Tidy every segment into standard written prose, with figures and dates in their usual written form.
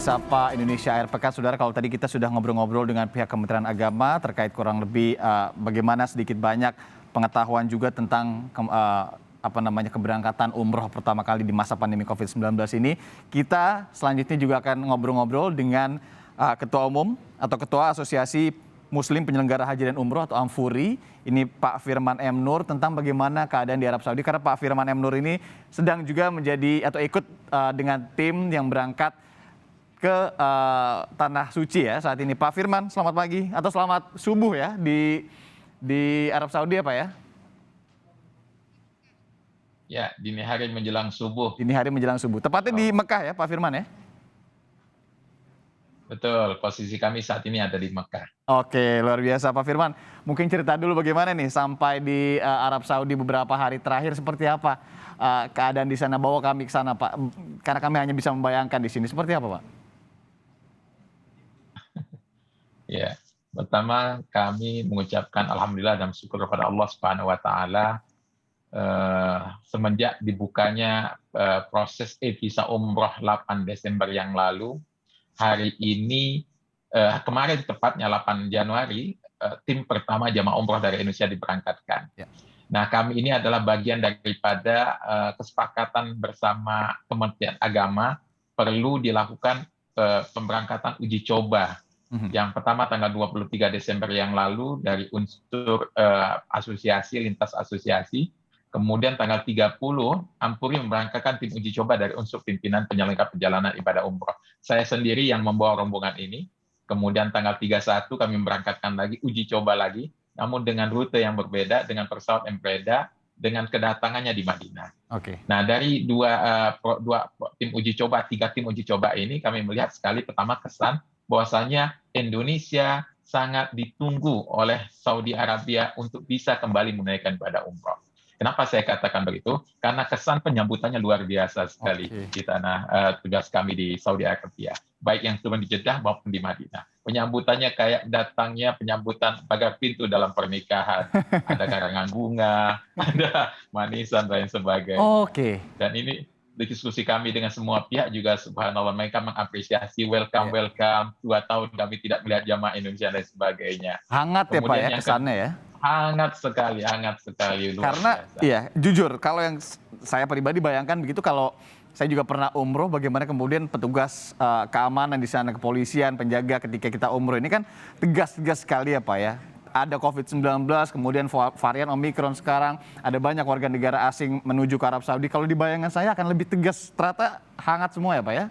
Sapa Indonesia Akhir Pekan, Saudara. Kalau tadi kita sudah ngobrol-ngobrol dengan pihak Kementerian Agama terkait kurang lebih bagaimana sedikit banyak pengetahuan juga tentang keberangkatan umroh pertama kali di masa pandemi COVID-19 ini. Kita selanjutnya juga akan ngobrol-ngobrol dengan Ketua Umum atau Ketua Asosiasi Muslim Penyelenggara Haji dan Umroh atau AMFURI, ini Pak Firman M. Nur, tentang bagaimana keadaan di Arab Saudi. Karena Pak Firman M. Nur ini sedang juga menjadi atau ikut dengan tim yang berangkat ke Tanah Suci ya saat ini. Pak Firman, selamat pagi atau selamat subuh ya di Arab Saudi ya Pak ya? Ya, dini hari menjelang subuh. Dini hari menjelang subuh. Tepatnya di Mekah ya Pak Firman ya? Betul, posisi kami saat ini ada di Mekah. Oke, luar biasa Pak Firman. Mungkin cerita dulu bagaimana nih sampai di Arab Saudi beberapa hari terakhir, seperti apa keadaan di sana, bawa kami ke sana Pak. Karena kami hanya bisa membayangkan di sini. Seperti apa Pak? Ya, pertama kami mengucapkan alhamdulillah dan syukur kepada Allah Subhanahu wa taala semenjak dibukanya proses visa umroh 8 Desember yang lalu, hari ini kemarin tepatnya 8 Januari tim pertama jamaah umroh dari Indonesia diberangkatkan. Ya. Nah, kami ini adalah bagian daripada kesepakatan bersama Kementerian Agama perlu dilakukan pemberangkatan uji coba. Yang pertama tanggal 23 Desember yang lalu dari unsur asosiasi, lintas asosiasi. Kemudian tanggal 30, AMFURI memberangkatkan tim uji coba dari unsur pimpinan penyelenggara perjalanan ibadah umroh. Saya sendiri yang membawa rombongan ini. Kemudian tanggal 31 kami memberangkatkan lagi, uji coba lagi, namun dengan rute yang berbeda, dengan pesawat yang berbeda, dengan kedatangannya di Madinah. Oke. Nah, dari dua tim uji coba, 3 tim uji coba ini, kami melihat sekali pertama kesan bahwasanya Indonesia sangat ditunggu oleh Saudi Arabia untuk bisa kembali menunaikan ibadah umroh. Kenapa saya katakan begitu? Karena kesan penyambutannya luar biasa sekali di tanah tugas kami di Saudi Arabia. Baik yang turun di Jeddah maupun di Madinah. Penyambutannya kayak datangnya penyambutan pagar pintu dalam pernikahan. Ada karangan bunga, ada manisan, dan sebagainya. Oke. Dan ini diskusi kami dengan semua pihak juga subhanallah mereka mengapresiasi welcome 2 tahun kami tidak melihat jamaah Indonesia dan sebagainya. Hangat ya Pak ya kesannya ya? Hangat sekali karena biasa. Ya jujur kalau yang saya pribadi bayangkan begitu, kalau saya juga pernah umroh, bagaimana kemudian petugas keamanan di sana, kepolisian, penjaga ketika kita umroh ini kan tegas sekali ya Pak ya. Ada COVID-19, kemudian varian Omikron sekarang, ada banyak warga negara asing menuju ke Arab Saudi. Kalau di bayangan saya akan lebih tegas, ternyata hangat semua ya Pak ya?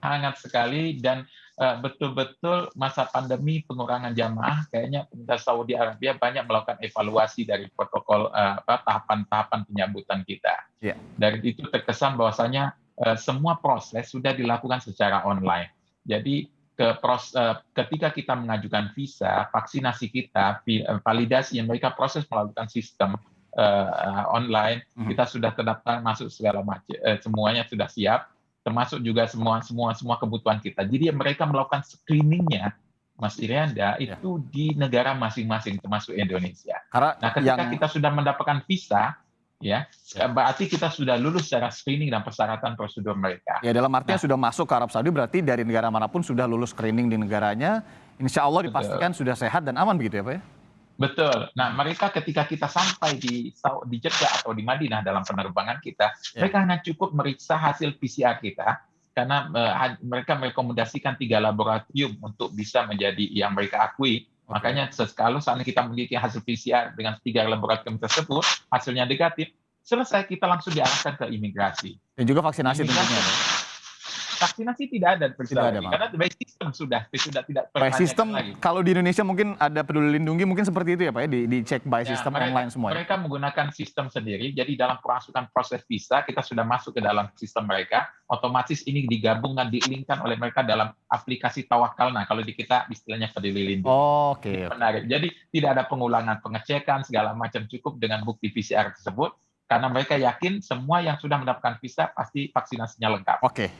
Hangat sekali, dan betul-betul masa pandemi pengurangan jamaah, kayaknya pemerintah Saudi Arabia banyak melakukan evaluasi dari protokol tahapan-tahapan penyambutan kita. Yeah. Dari itu terkesan bahwasanya semua proses sudah dilakukan secara online. Jadi ketika kita mengajukan visa, vaksinasi kita, validasi yang mereka proses melakukan sistem online, kita sudah terdaftar masuk segala macam, semuanya sudah siap, termasuk juga semua kebutuhan kita. Jadi mereka melakukan screeningnya, Mas Irianda, itu di negara masing-masing, termasuk Indonesia. Nah, ketika kita sudah mendapatkan visa, ya, berarti kita sudah lulus secara screening dan persyaratan prosedur mereka. Ya, dalam artinya sudah masuk ke Arab Saudi, berarti dari negara manapun sudah lulus screening di negaranya, insya Allah dipastikan sudah sehat dan aman begitu ya Pak ya? Betul. Nah, mereka ketika kita sampai di Jeddah atau di Madinah dalam penerbangan kita, mereka hanya cukup meriksa hasil PCR kita, karena mereka merekomendasikan 3 laboratorium untuk bisa menjadi yang mereka akui. Makanya kalau saat kita memiliki hasil PCR dengan 3 laboratorium tersebut, hasilnya negatif, selesai kita langsung diarahkan ke imigrasi. Dan juga vaksinasi tentunya. Vaksinasi tidak ada, karena by system sudah tidak by system lagi. Kalau di Indonesia mungkin ada Peduli Lindungi, mungkin seperti itu ya Pak ya, dicek by system online semua. Mereka menggunakan sistem sendiri, jadi dalam perasukan proses visa kita sudah masuk ke dalam sistem mereka, otomatis ini digabungkan, dilingkan oleh mereka dalam aplikasi Tawakal. Nah, kalau di kita istilahnya Peduli Lindungi. Oke. Menarik. Jadi tidak ada pengulangan pengecekan segala macam, cukup dengan bukti PCR tersebut. Karena mereka yakin semua yang sudah mendapatkan visa pasti vaksinasinya lengkap. Oke.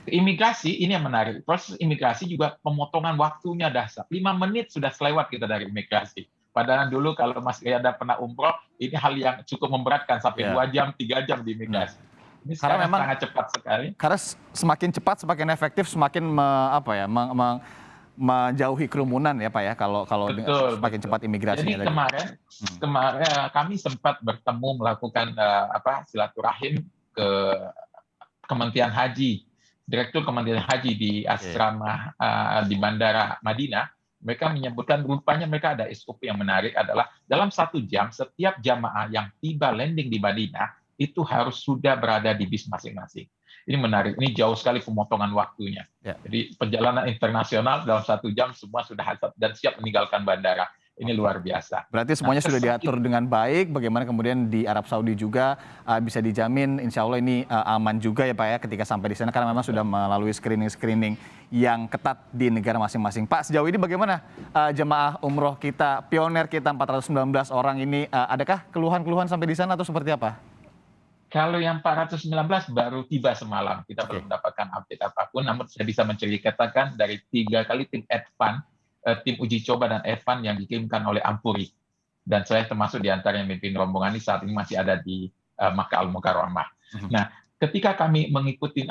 Imigrasi ini yang menarik. Proses imigrasi juga pemotongan waktunya dahsyat. 5 menit sudah selewat kita dari imigrasi. Padahal dulu kalau Mas Gayanda pernah umroh, ini hal yang cukup memberatkan sampai 2 jam, 3 jam di imigrasi. Ini Karena sekarang memang sangat cepat sekali. karena semakin cepat, semakin efektif, semakin menjauhi kerumunan ya Pak ya, kalau Betul, semakin betul. cepat imigrasinya Jadi tadi. kemarin Mhm. kemarin kami sempat bertemu melakukan silaturahim ke Kementerian Haji, Direktur Kementerian Haji di Oke. asrama di Bandara Madinah. Mereka menyebutkan rupanya mereka ada SOP yang menarik adalah dalam 1 jam setiap jamaah yang tiba landing di Madinah itu harus sudah berada di bis masing-masing. Ini menarik, ini jauh sekali pemotongan waktunya. Ya. Jadi perjalanan internasional dalam 1 jam semua sudah dan siap meninggalkan bandara. Ini Oke. luar biasa. Berarti Nah, semuanya sudah diatur dengan baik, bagaimana kemudian di Arab Saudi juga bisa dijamin insya Allah ini aman juga ya Pak ya ketika sampai di sana, karena memang sudah melalui screening yang ketat di negara masing-masing. Pak, sejauh ini bagaimana jemaah umroh kita, pioner kita 419 orang ini, adakah keluhan-keluhan sampai di sana atau seperti apa? Kalau yang 419 baru tiba semalam, kita Oke. belum mendapatkan update apapun, namun saya bisa menceritakan dari 3 kali tim advance, tim uji coba dan advance yang dikirimkan oleh Ampuri. Dan saya termasuk di antara yang memimpin rombongan ini saat ini masih ada di Makkah Al-Mukarramah. Mhm. Nah, ketika kami mengikuti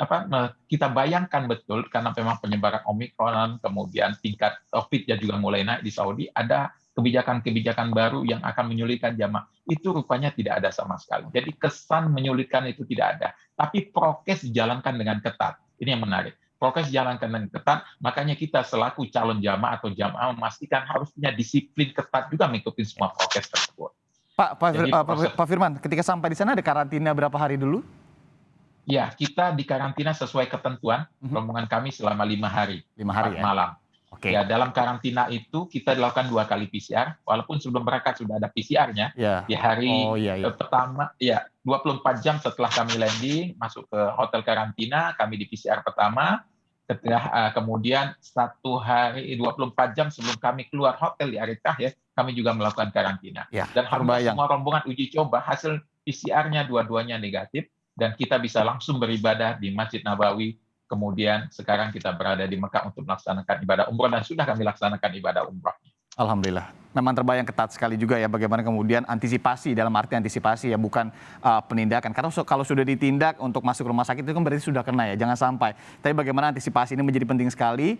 kita bayangkan betul karena memang penyebaran Omikron, kemudian tingkat COVID-nya juga mulai naik di Saudi, ada kebijakan-kebijakan baru yang akan menyulitkan jamaah. Itu rupanya tidak ada sama sekali. Jadi kesan menyulitkan itu tidak ada. Tapi prokes dijalankan dengan ketat. Ini yang menarik. Prokes dijalankan dengan ketat, makanya kita selaku calon jamaah atau jamaah memastikan harus punya disiplin ketat juga mengikuti semua prokes tersebut. Jadi Pak Firman, ketika sampai di sana ada karantina berapa hari dulu? Ya, kita dikarantina sesuai ketentuan rombongan kami selama 5 hari, 5 hari 4 ya? malam. Oke. Ya, dalam karantina itu kita dilakukan 2 kali PCR, walaupun sebelum berangkat sudah ada PCR-nya. Ya. Di hari Oh iya. pertama, ya 24 jam setelah kami landing, masuk ke hotel karantina, kami di PCR pertama. Kemudian 24 jam sebelum kami keluar hotel di Arifah ya, kami juga melakukan karantina. Ya, Dan hampir terbayang. semua rombongan uji coba hasil PCR-nya dua-duanya negatif, dan kita bisa langsung beribadah di Masjid Nabawi. Kemudian sekarang kita berada di Mekah untuk melaksanakan ibadah umroh dan sudah kami laksanakan ibadah umroh. Alhamdulillah. Memang terbayang ketat sekali juga ya bagaimana kemudian antisipasi, dalam arti antisipasi ya, bukan penindakan. Karena kalau sudah ditindak untuk masuk rumah sakit itu kan berarti sudah kena ya, jangan sampai. Tapi bagaimana antisipasi ini menjadi penting sekali,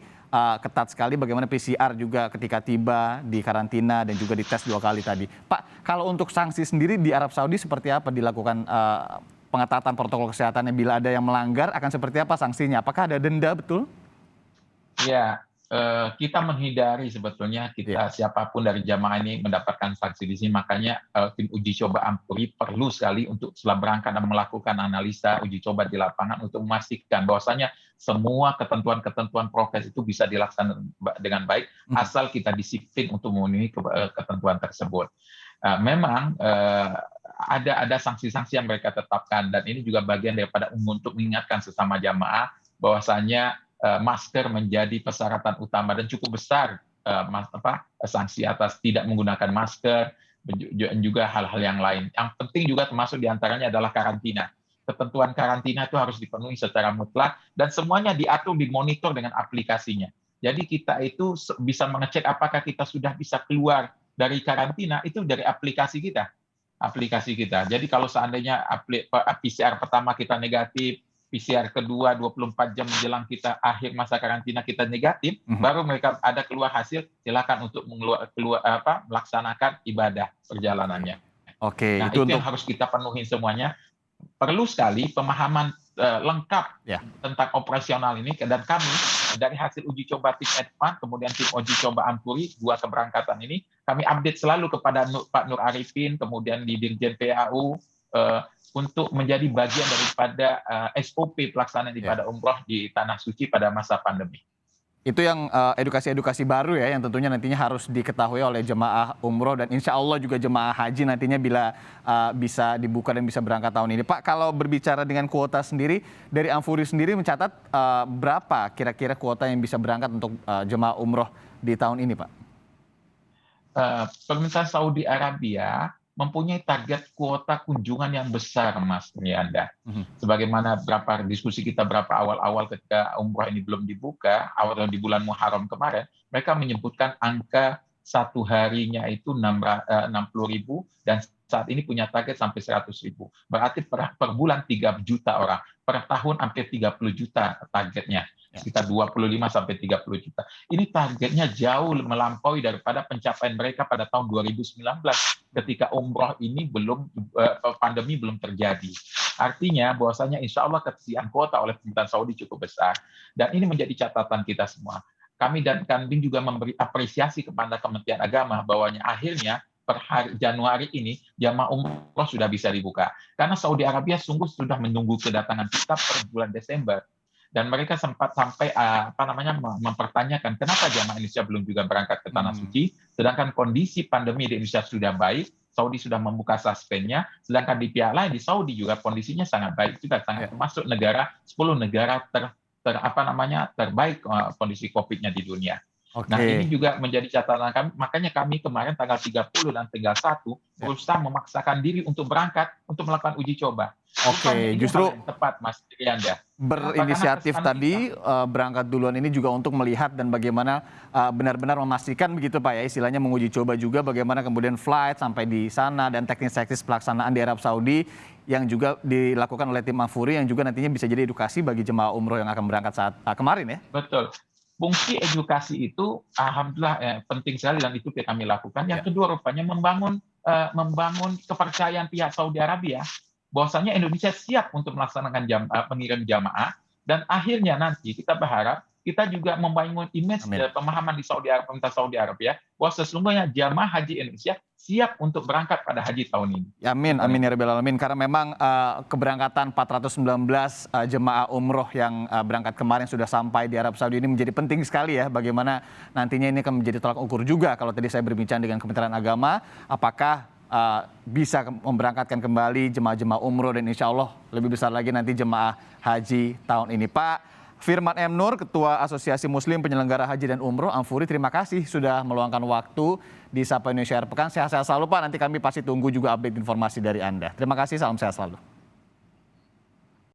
ketat sekali, bagaimana PCR juga ketika tiba di karantina dan juga dites 2 kali tadi. Pak, kalau untuk sanksi sendiri di Arab Saudi seperti apa dilakukan pengetatan protokol kesehatannya, bila ada yang melanggar akan seperti apa sanksinya? Apakah ada denda betul? Ya, kita menghindari sebetulnya siapapun dari jamaah ini mendapatkan sanksi di sini. Makanya tim uji coba Ampuri perlu sekali untuk setelah berangkat dan melakukan analisa uji coba di lapangan untuk memastikan bahwasanya semua ketentuan-ketentuan prokes itu bisa dilaksanakan dengan baik asal kita disiplin untuk memenuhi ketentuan tersebut. Memang ada sanksi-sanksi yang mereka tetapkan, dan ini juga bagian daripada untuk mengingatkan sesama jamaah bahwasanya masker menjadi persyaratan utama dan cukup besar sanksi atas tidak menggunakan masker dan juga hal-hal yang lain. Yang penting juga termasuk diantaranya adalah karantina. Ketentuan karantina itu harus dipenuhi secara mutlak dan semuanya diatur, dimonitor dengan aplikasinya. Jadi kita itu bisa mengecek apakah kita sudah bisa keluar dari karantina itu dari aplikasi kita. Jadi kalau seandainya PCR pertama kita negatif, PCR kedua 24 jam menjelang kita akhir masa karantina kita negatif, baru mereka ada keluar hasil, silakan untuk melaksanakan ibadah perjalanannya. Oke, Nah, itu itu untuk yang harus kita penuhi semuanya. Perlu sekali pemahaman lengkap tentang operasional ini, dan kami dari hasil uji coba tim advance, kemudian tim uji coba Ampuri, 2 keberangkatan ini, kami update selalu kepada Pak Nur Arifin, kemudian di Dirjen PAU, untuk menjadi bagian daripada SOP pelaksanaan ibadah umroh di Tanah Suci pada masa pandemi. Itu yang edukasi-edukasi baru ya, yang tentunya nantinya harus diketahui oleh jemaah umroh dan insya Allah juga jemaah haji nantinya bila bisa dibuka dan bisa berangkat tahun ini. Pak, kalau berbicara dengan kuota sendiri, dari Ampuri sendiri mencatat berapa kira-kira kuota yang bisa berangkat untuk jemaah umroh di tahun ini, Pak? Pemerintah Saudi Arabia mempunyai target kuota kunjungan yang besar, Mas Trianda. Sebagaimana diskusi kita berapa awal-awal ketika umroh ini belum dibuka, awal di bulan Muharram kemarin, mereka menyebutkan angka 1 harinya itu 60.000 dan saat ini punya target sampai 100.000. Berarti per bulan 3 juta orang. Per tahun hampir 30 juta targetnya. Sekitar 25 sampai 30 juta. Ini targetnya jauh melampaui daripada pencapaian mereka pada tahun 2019 ketika umroh ini pandemi belum terjadi. Artinya bahwasanya insya Allah ketersediaan kuota oleh pemerintahan Saudi cukup besar. Dan ini menjadi catatan kita semua. Kami dan Kanbin juga memberi apresiasi kepada Kementerian Agama bahwanya akhirnya per hari Januari ini jamaah umroh sudah bisa dibuka. Karena Saudi Arabia sungguh sudah menunggu kedatangan kita per bulan Desember. Dan mereka sempat sampai mempertanyakan kenapa jamaah Indonesia belum juga berangkat ke Tanah Suci, sedangkan kondisi pandemi di Indonesia sudah baik, Saudi sudah membuka suspendnya, sedangkan di pihak lain di Saudi juga kondisinya sangat baik juga, sangat termasuk 10 negara terbaik kondisi COVID-nya di dunia. Nah, ini juga menjadi catatan kami, makanya kami kemarin tanggal 30 dan tanggal 1 berusaha memaksakan diri untuk berangkat untuk melakukan uji coba. Justru tepat Mas Trianda. Berinisiatif tadi berangkat duluan ini juga untuk melihat dan bagaimana benar-benar memastikan begitu Pak ya, istilahnya menguji coba juga bagaimana kemudian flight sampai di sana dan teknis-teknis pelaksanaan di Arab Saudi yang juga dilakukan oleh tim Amfuri yang juga nantinya bisa jadi edukasi bagi jemaah umroh yang akan berangkat saat kemarin ya. Betul. Fungsi edukasi itu alhamdulillah penting sekali dan itu yang kami lakukan. Yang kedua rupanya membangun kepercayaan pihak Saudi Arabia bahwasanya Indonesia siap untuk melaksanakan pengirim jamaah dan akhirnya nanti kita berharap kita juga membangun image pemahaman di pemerintah Saudi Arabia bahwa sesungguhnya jamaah haji Indonesia siap untuk berangkat pada haji tahun ini. Amin, amin ya rabbal alamin. Karena memang keberangkatan 419 jemaah umroh yang berangkat kemarin sudah sampai di Arab Saudi ini menjadi penting sekali ya. Bagaimana nantinya ini akan menjadi tolak ukur juga kalau tadi saya berbincang dengan Kementerian Agama, apakah bisa memberangkatkan kembali jemaah-jemaah umroh dan insya Allah lebih besar lagi nanti jemaah haji tahun ini. Pak Firman M. Nur, Ketua Asosiasi Muslim Penyelenggara Haji dan Umroh, Amfuri, terima kasih sudah meluangkan waktu di Sapa Indonesia Akhir Pekan. Sehat-sehat selalu Pak, nanti kami pasti tunggu juga update informasi dari Anda. Terima kasih, salam sehat selalu.